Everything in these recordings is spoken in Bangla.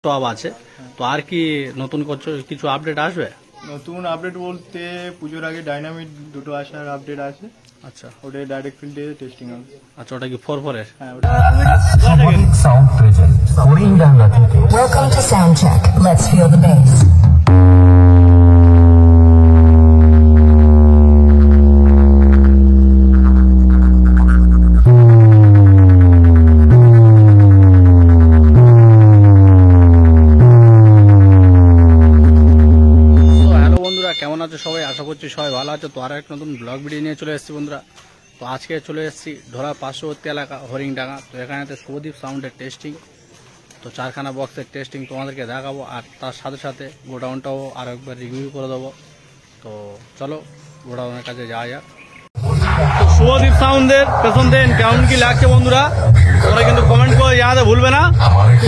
সব আছে। তো আর কি নতুন কিছু আপডেট আসবে? নতুন আপডেট বলতে পুজোর আগে ডাইনামিক দুটো আসার আপডেট আছে। আচ্ছা, ওটা ডাইরেক্ট ফিল্ডে টেস্টিং হবে। আচ্ছা, ওটা কি 4-4 এর? হ্যাঁ, সাউন্ড প্রেজেন্ট হরিণডাঙ্গা থেকে। Welcome to Soundcheck. Let's feel the bass. কেমন আছো সবাই? আশা করছি সবাই ভালো আছে। তো আর এক নতুন ব্লগ ভিডিও নিয়ে চলে এসেছি বন্ধুরা। তো আজকে চলে এসেছি ঢোলা পার্শ্ববর্তী এলাকা হরিণডাঙ্গা। তো এখানেতে শুভদীপ সাউন্ডের টেস্টিং, তো 4খানা বক্সের টেস্টিং তোমাদেরকে দেখাবো, আর তার সাথে সাথে গোডাউনটাও আর একবার রিভিউ করে দেবো। তো চলো গোডাউনের কাছে যাওয়া যাক। তো শুভদীপ সাউন্ডের পেছন দেন কেমন কি লাগছে বন্ধুরা, তোমরা কিন্তু কমেন্ট করে জানাতে ভুলবে না।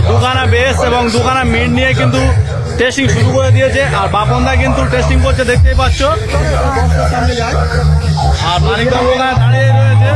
দুখানা বেস এবং দুখানা মিড নিয়ে কিন্তু টেস্টিং শুরু করে দিয়েছে, আর বাপনদা কিন্তু টেস্টিং করছে, দেখতেই পাচ্ছ। আর মানিকবাবু ওখানে দাঁড়িয়ে রয়েছে।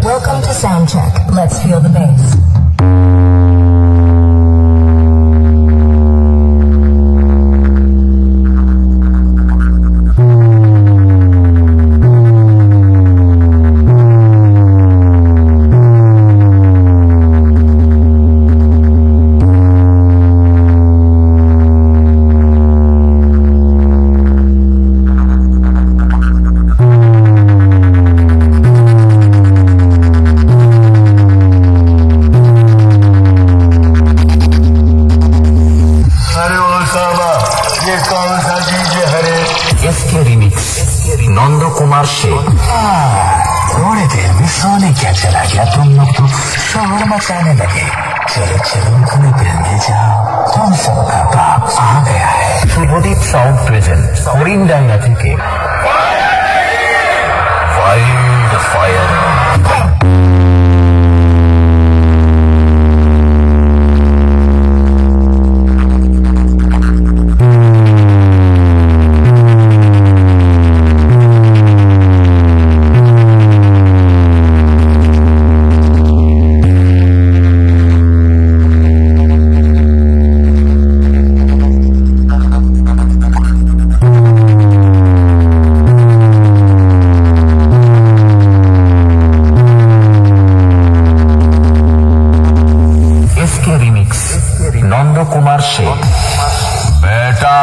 Welcome to Soundcheck. Let's feel the bass. इसके रिमिक्स नंद कुमार से। थोड़ी देर में सोने क्या चला गया, तुम लोग तो शोर मचाने लगे। चलो चलो अपने मिलने जाओ, तुम सबका बाप आ गया है। शुभदीप साउंड प्रेजेंट हरिणडांगा থেকে वाइल्ड फायर। नंद कुमार से। बेटा,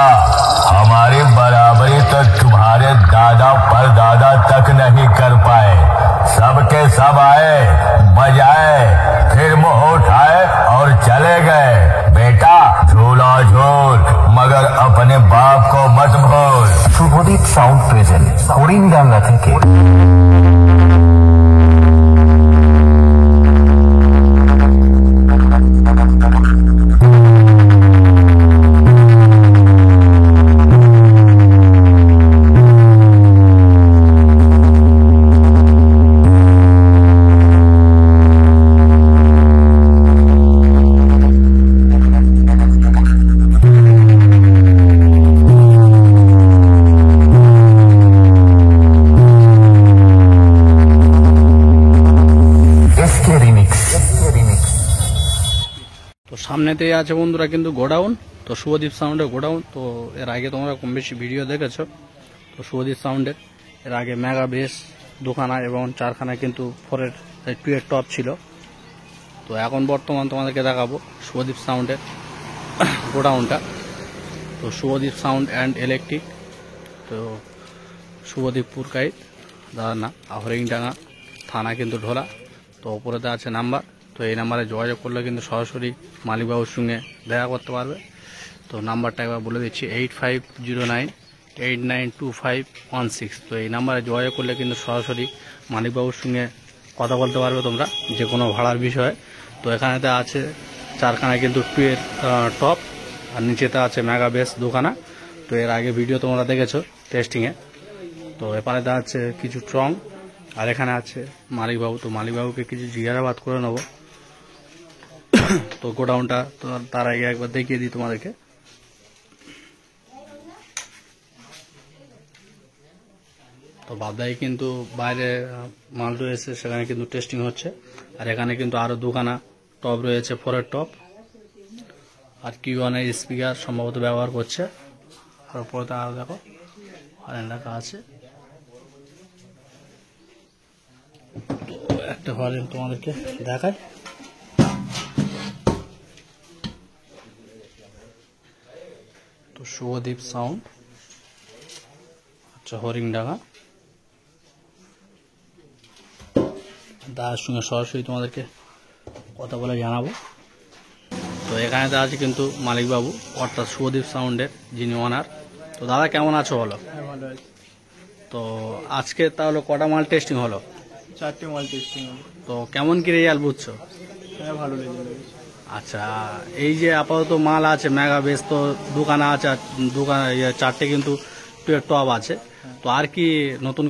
हमारी बराबरी तो तुम्हारे दादा परदादा तक नहीं कर पाए। सबके सब आए, बजाए, फिर मुंह उठाए और चले गए। बेटा, झूला झूल मगर अपने बाप को मत भूल। शुभदीप साउंड प्रेजेंट हरिणडांगा থেকে। সামনেতেই আছে বন্ধুরা কিন্তু গোডাউন। তো শুভদীপ সাউন্ডের গোডাউন। তো এর আগে তোমরা কম বেশি ভিডিও দেখেছো। তো শুভদীপ সাউন্ডের এর আগে মেগা বেস দুখানা এবং চারখানা কিন্তু 4-এর 2-এর টপ ছিল। তো এখন বর্তমান তোমাদেরকে দেখাবো শুভদীপ সাউন্ডের গোডাউনটা। তো শুভদীপ সাউন্ড অ্যান্ড ইলেকট্রিক, তো শুভদীপ পুরকাইত দাদার না, হরিংডাঙ্গা থানা কিন্তু ঢোলা। তো ওপরেতে আছে নাম্বার। তো এই নাম্বারে যোগাযোগ করলে কিন্তু সরাসরি মালিকবাবুর সঙ্গে দেখা করতে পারবে। তো নাম্বারটা একবার বলে দিচ্ছি 8509892516। তো এই নাম্বারে যোগাযোগ করলে কিন্তু সরাসরি মালিকবাবুর সঙ্গে কথা বলতে পারবে তোমরা যে কোনো ভাড়ার বিষয়ে। তো এখানেতে আছে চারখানা কিন্তু 2-এর টপ, আর নিচেতে আছে মেগা বেস দুখানা। তো এর আগে ভিডিও তোমরা দেখেছো টেস্টিংয়ে। তো এপারেতে আছে কিছু ট্রং, আর এখানে আছে মালিকবাবু। তো মালিকবাবুকে কিছু জিজ্ঞাসাবাদ করে নেবো। তো গোডাউনটা তো তার আগে একবার দেখিয়ে দিই তোমাদেরকে। তো বাদাই কিন্তু বাইরে মাল রয়েছে, সেখানে কিন্তু টেস্টিং হচ্ছে। আর এখানে কিন্তু আরো দুখানা টপ রয়েছে 4-এর টপ, আর Q1-এর স্পিকার সম্ভবত ব্যবহার করছে। আর উপরে আরো দেখো হরেন রাখা আছে। তো একটা হরেন তোমাদেরকে দেখায়। তো শুভদীপ সাউন্ড, আচ্ছা হরিংডাঙ্গা, দাদার সঙ্গে সরাসরি তোমাদেরকে কথা বলে জানাবো। তো এখানে তো আছে কিন্তু মালিকবাবু, অর্থাৎ শুভদীপ সাউন্ডের যিনি ওনার। তো দাদা কেমন আছো বলো? হ্যাঁ, ভালো আছে। তো আজকে তাহলে কটা মাল টেস্টিং হলো? 4টে মাল টেস্টিং হলো। তো কেমন কি রেজাল্ট বুঝছো? হ্যাঁ, ভালো লেগেছে। আচ্ছা, এই যে আপাতত মাল আছে মেগা বেস, তো দোকানে আছে, আর দোকান 4টে কিন্তু 2-এর টপ আছে। তো আর কি নতুন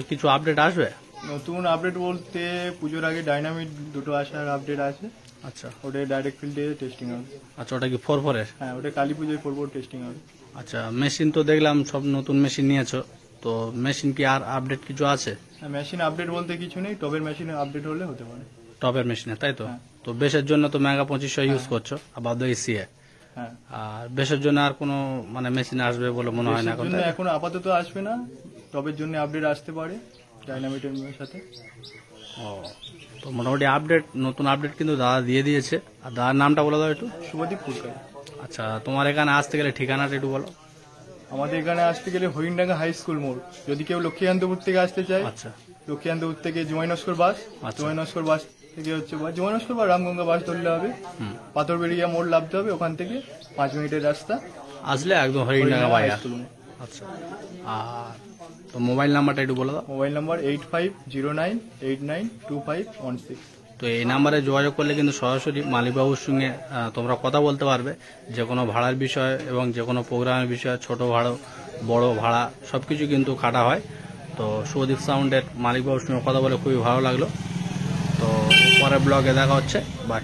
কিছু আপডেট আসবে? নতুন আপডেট বলতে পুজোর আগে ডাইনামিক দুটো আসার আপডেট আছে। আচ্ছা ওটা ডাইরেক্ট ফিল্ডে টেস্টিং হবে। আচ্ছা, ওটা কি 4-4-এর? হ্যাঁ, ওটা কালী পুজোয় 4 টেস্টিং হবে। আচ্ছা, মেশিন তো দেখলাম সব নতুন মেশিন নিয়েছো। তো মেশিন কি আর আপডেট কিছু আছে? হ্যাঁ, মেশিন আপডেট বলতে কিছু নেই, টবের মেশিনে আপডেট হলে হতে পারে। টপের মেশিনে, তাই তো? হ্যাঁ। তো বেসের জন্য তো মেগা 2500 ইউজ করছো, আর বাদ সিএ। হ্যাঁ, আর বেসের জন্য আর কোনো মানে মেশিন আসবে বলে মনে হয় না এখন? জন্য এখন আপাতত আসবে না, টবের জন্য আপডেট আসতে পারে ডাইনামিটের সাথে। ও, তো মোটামুটি আপডেট, নতুন আপডেট কিন্তু দাদা দিয়ে দিয়েছে। আর দাদার নামটা বলে দাও একটু। শুভদীপ পুরকাইত। আচ্ছা, তোমার এখানে আসতে গেলে ঠিকানাটা একটু বলো। আমাদের এখানে আসতে গেলে হরিণডাঙ্গা হাই স্কুল মোড়। যদি কেউ লক্ষ্মীকান্তপুর থেকে আসতে চায়, আচ্ছা লক্ষ্মীকান্তপুর থেকে জুমাইনস্কর বাস, আচ্ছা। জুমাইনস্কর বাস থেকে হচ্ছে জুমাইনস্কর বা রামগঙ্গা বাস ধরলে হবে। পাথরবেড়িয়া মোড় লাভতে হবে, ওখান থেকে 5 মিনিটের রাস্তা। আসলে একদম হরিণডাঙ্গা হাই বাজার। স্কুল মোড়। আচ্ছা, আর তো মোবাইল নাম্বারটা একটু বলে দাও। Mobile number 8509892516। তো এই নাম্বারে যোগাযোগ করলে কিন্তু সরাসরি মালিকবাবুর সঙ্গে তোমরা কথা বলতে পারবে যে কোনো ভাড়ার বিষয় এবং যে কোনো প্রোগ্রামের বিষয়, ছোট ভাড়া বড় ভাড়া সবকিছু কিন্তু কাটা হয়। তো শুভদীপ সাউন্ডের মালিকবাবুর সঙ্গে কথা বলে খুবই ভালো লাগলো। তো পরের ব্লগে দেখা হচ্ছে, বাই।